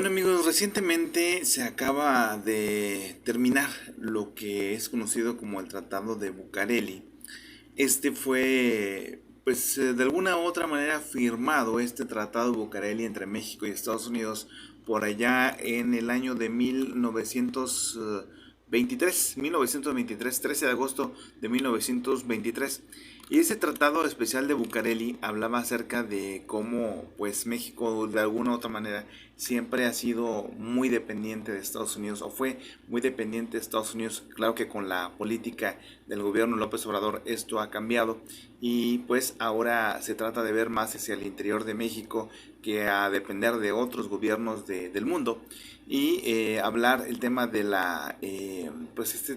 Bueno amigos, recientemente se acaba de terminar lo que es conocido como el Tratado de Bucareli. Este fue, de alguna u otra manera firmado este Tratado de Bucareli entre México y Estados Unidos por allá en el año de 1923, 13 de agosto de 1923. Y ese tratado especial de Bucareli hablaba acerca de cómo pues México de alguna u otra manera siempre ha sido muy dependiente de Estados Unidos o fue muy dependiente de Estados Unidos. Claro que con la política del gobierno López Obrador esto ha cambiado y pues ahora se trata de ver más hacia el interior de México que a depender de otros gobiernos del mundo y hablar el tema de la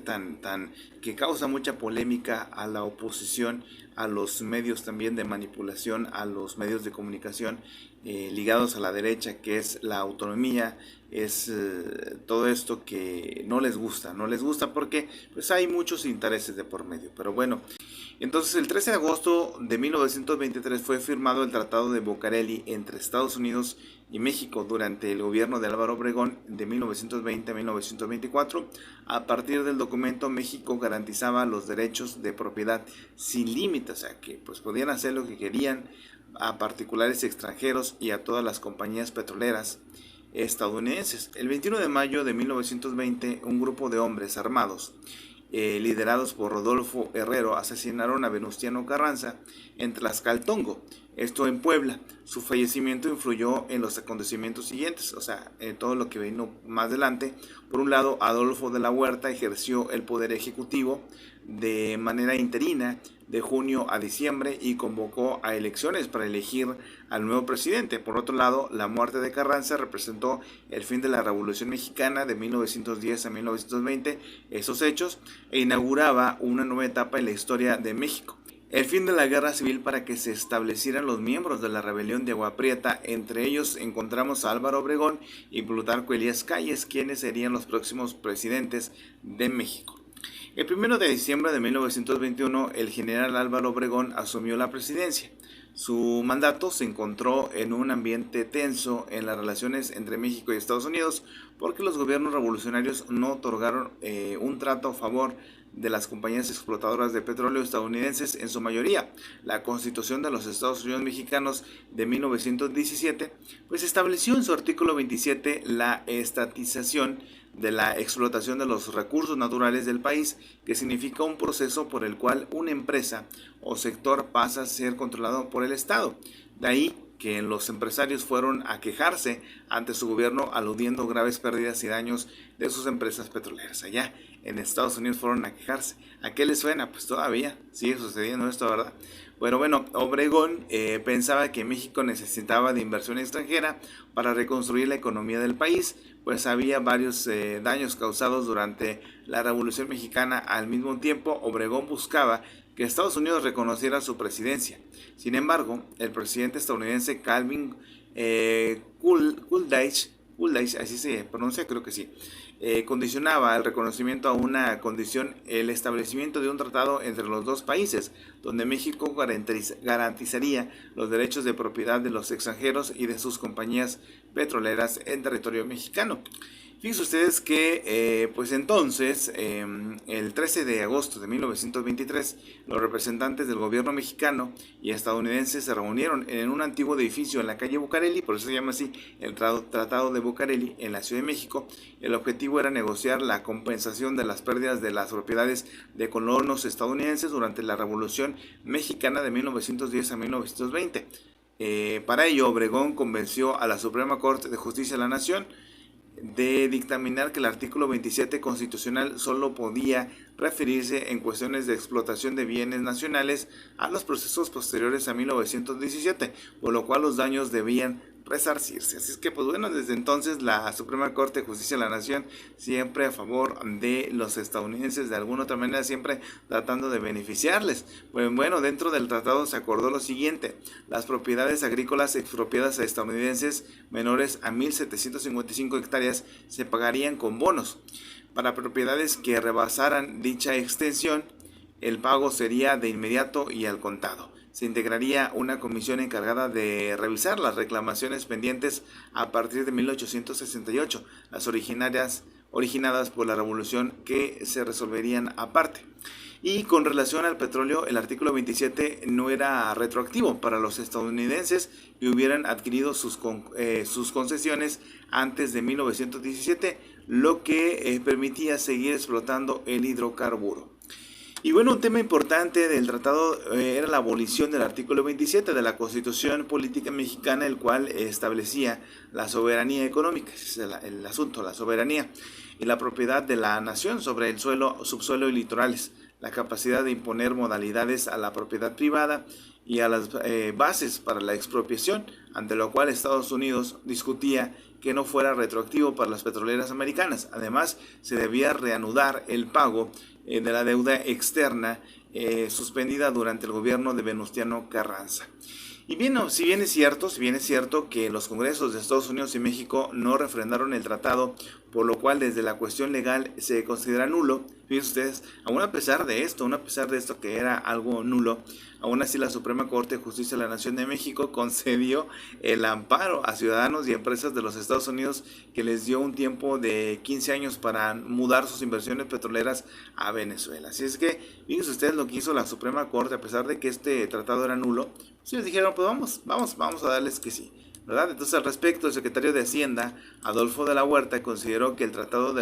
tan que causa mucha polémica a la oposición, a los medios también de manipulación, a los medios de comunicación ligados a la derecha, que es la autonomía, es todo esto que no les gusta porque pues hay muchos intereses de por medio. Pero bueno, entonces el 13 de agosto de 1923 fue firmado el Tratado de Bucareli entre Estados Unidos y México durante el gobierno de Álvaro Obregón de 1920 a 1924. A partir del documento, México garantizaba los derechos de propiedad sin límites, o sea que pues podían hacer lo que querían a particulares extranjeros y a todas las compañías petroleras estadounidenses. El 21 de mayo de 1920, un grupo de hombres armados liderados por Rodolfo Herrero, asesinaron a Venustiano Carranza en Tlaxcaltongo, esto en Puebla. Su fallecimiento influyó en los acontecimientos siguientes, o sea, todo lo que vino más adelante. Por un lado, Adolfo de la Huerta ejerció el poder ejecutivo de manera interina de junio a diciembre y convocó a elecciones para elegir al nuevo presidente. Por otro lado, la muerte de Carranza representó el fin de la Revolución Mexicana de 1910 a 1920, esos hechos, e inauguraba una nueva etapa en la historia de México. El fin de la guerra civil para que se establecieran los miembros de la rebelión de Agua Prieta. Entre ellos encontramos a Álvaro Obregón y Plutarco Elías Calles, quienes serían los próximos presidentes de México. El 1 de diciembre de 1921, el general Álvaro Obregón asumió la presidencia. Su mandato se encontró en un ambiente tenso en las relaciones entre México y Estados Unidos porque los gobiernos revolucionarios no otorgaron un trato a favor de las compañías explotadoras de petróleo estadounidenses en su mayoría. La Constitución de los Estados Unidos Mexicanos de 1917 pues estableció en su artículo 27 la estatización de la explotación de los recursos naturales del país, que significa un proceso por el cual una empresa o sector pasa a ser controlado por el Estado. De ahí que los empresarios fueron a quejarse ante su gobierno aludiendo graves pérdidas y daños de sus empresas petroleras. Allá en Estados Unidos fueron a quejarse. ¿A qué les suena? Pues todavía sigue sucediendo esto, ¿verdad? Bueno, Obregón pensaba que México necesitaba de inversión extranjera para reconstruir la economía del país, pues había varios daños causados durante la Revolución Mexicana. Al mismo tiempo, Obregón buscaba que Estados Unidos reconociera su presidencia. Sin embargo, el presidente estadounidense Calvin Coolidge, así se pronuncia, creo que sí, condicionaba el reconocimiento a una condición: el establecimiento de un tratado entre los dos países, donde México garantizaría los derechos de propiedad de los extranjeros y de sus compañías petroleras en territorio mexicano. Fíjense ustedes que pues entonces el 13 de agosto de 1923 los representantes del gobierno mexicano y estadounidense se reunieron en un antiguo edificio en la calle Bucareli, por eso se llama así el Tratado de Bucareli, en la Ciudad de México. El objetivo era negociar la compensación de las pérdidas de las propiedades de colonos estadounidenses durante la Revolución Mexicana de 1910 a 1920. Para ello, Obregón convenció a la Suprema Corte de Justicia de la Nación de dictaminar que el artículo 27 constitucional solo podía referirse en cuestiones de explotación de bienes nacionales a los procesos posteriores a 1917, por lo cual los daños debían resarcirse. Así es que pues bueno, desde entonces la Suprema Corte de Justicia de la Nación siempre a favor de los estadounidenses, de alguna otra manera siempre tratando de beneficiarles. Pues bueno, dentro del tratado se acordó lo siguiente: las propiedades agrícolas expropiadas a estadounidenses menores a 1.755 hectáreas se pagarían con bonos. Para propiedades que rebasaran dicha extensión, el pago sería de inmediato y al contado. se integraría una comisión encargada de revisar las reclamaciones pendientes a partir de 1868, las originadas por la revolución, que se resolverían aparte. Y con relación al petróleo, el artículo 27 no era retroactivo para los estadounidenses que hubieran adquirido sus concesiones antes de 1917, lo que permitía seguir explotando el hidrocarburo. Y bueno, un tema importante del tratado era la abolición del artículo 27 de la Constitución Política Mexicana, el cual establecía la soberanía económica, ese es el asunto, la soberanía y la propiedad de la nación sobre el suelo, subsuelo y litorales, la capacidad de imponer modalidades a la propiedad privada y a las bases para la expropiación, ante lo cual Estados Unidos discutía que no fuera retroactivo para las petroleras americanas. Además, se debía reanudar el pago de la deuda externa suspendida durante el gobierno de Venustiano Carranza. Y bien, no, si bien es cierto que los congresos de Estados Unidos y México no refrendaron el tratado, por lo cual desde la cuestión legal se considera nulo, fíjense ustedes, aún a pesar de esto que era algo nulo, aún así la Suprema Corte de Justicia de la Nación de México concedió el amparo a ciudadanos y empresas de los Estados Unidos, que les dio un tiempo de 15 años para mudar sus inversiones petroleras a Venezuela. Así es que, fíjense ustedes lo que hizo la Suprema Corte, a pesar de que este tratado era nulo, sí les dijeron, pues vamos a darles que sí, ¿verdad? Entonces, al respecto, el secretario de Hacienda, Adolfo de la Huerta, consideró que el tratado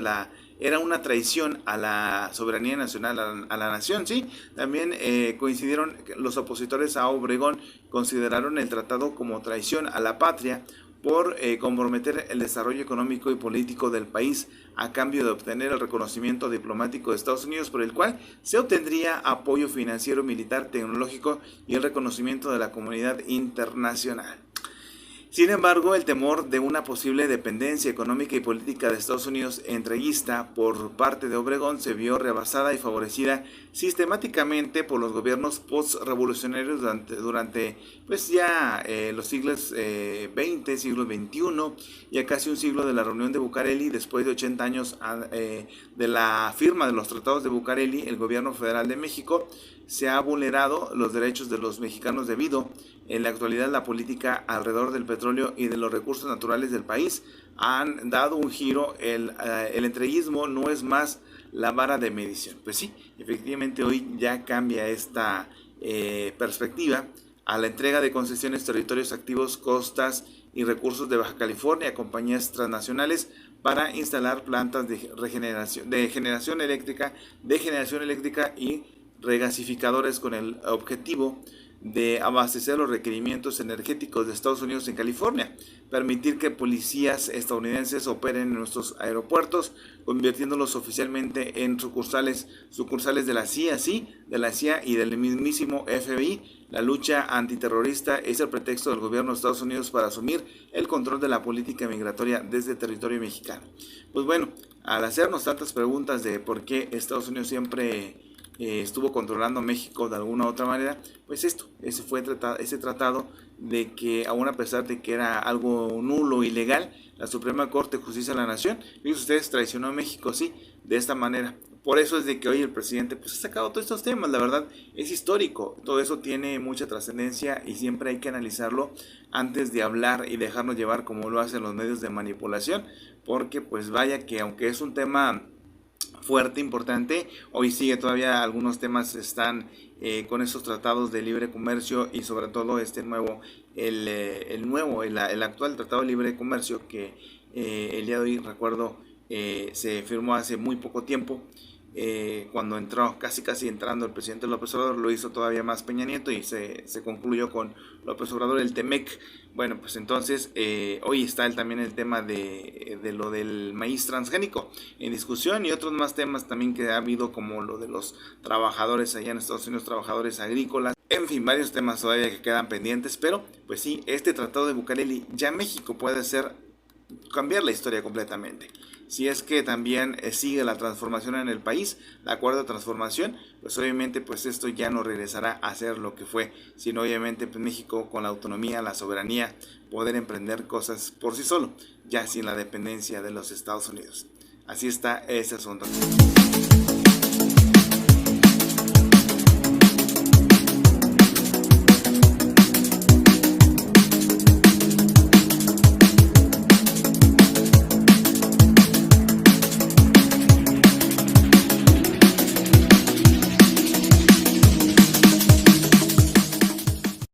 era una traición a la soberanía nacional, a la nación, ¿sí? También coincidieron los opositores a Obregón, consideraron el tratado como traición a la patria por comprometer el desarrollo económico y político del país a cambio de obtener el reconocimiento diplomático de Estados Unidos, por el cual se obtendría apoyo financiero, militar, tecnológico y el reconocimiento de la comunidad internacional. Sin embargo, el temor de una posible dependencia económica y política de Estados Unidos entreguista por parte de Obregón se vio rebasada y favorecida sistemáticamente por los gobiernos post-revolucionarios durante pues ya los siglos XX, siglo XXI, y a casi un siglo de la reunión de Bucareli. Después de 80 años de la firma de los tratados de Bucareli, el gobierno federal de México se ha vulnerado los derechos de los mexicanos debido en la actualidad la política alrededor del petróleo y de los recursos naturales del país han dado un giro. El entreguismo no es más la vara de medición. Pues sí, efectivamente hoy ya cambia esta perspectiva a la entrega de concesiones, territorios activos, costas y recursos de Baja California a compañías transnacionales para instalar plantas de generación eléctrica y regasificadores con el objetivo de abastecer los requerimientos energéticos de Estados Unidos en California, permitir que policías estadounidenses operen en nuestros aeropuertos, convirtiéndolos oficialmente en sucursales de la CIA, y del mismísimo FBI. La lucha antiterrorista es el pretexto del gobierno de Estados Unidos para asumir el control de la política migratoria desde territorio mexicano. Pues bueno, al hacernos tantas preguntas de por qué Estados Unidos siempre estuvo controlando México de alguna u otra manera, pues ese tratado de que, aún a pesar de que era algo nulo, ilegal, la Suprema Corte de Justicia de la Nación, fíjense ustedes, traicionó a México, sí, de esta manera. Por eso es de que hoy el presidente pues ha sacado todos estos temas. La verdad es histórico, todo eso tiene mucha trascendencia y siempre hay que analizarlo antes de hablar y dejarnos llevar como lo hacen los medios de manipulación, porque pues vaya que aunque es un tema fuerte, importante, hoy sigue todavía algunos temas están con esos tratados de libre comercio, y sobre todo el actual tratado de libre comercio que el día de hoy, recuerdo, se firmó hace muy poco tiempo, cuando entró, casi entrando el presidente López Obrador. Lo hizo todavía más Peña Nieto y se concluyó con López Obrador, el TEMEC. Bueno, pues entonces hoy está también el tema de lo del maíz transgénico en discusión, y otros más temas también que ha habido, como lo de los trabajadores allá en Estados Unidos, trabajadores agrícolas. En fin, varios temas todavía que quedan pendientes, pero pues sí, este tratado de Bucareli, ya México puede cambiar la historia completamente. Si es que también sigue la transformación en el país, la cuarta transformación, pues obviamente pues esto ya no regresará a ser lo que fue, sino obviamente pues México, con la autonomía, la soberanía, poder emprender cosas por sí solo, ya sin la dependencia de los Estados Unidos. Así está ese asunto.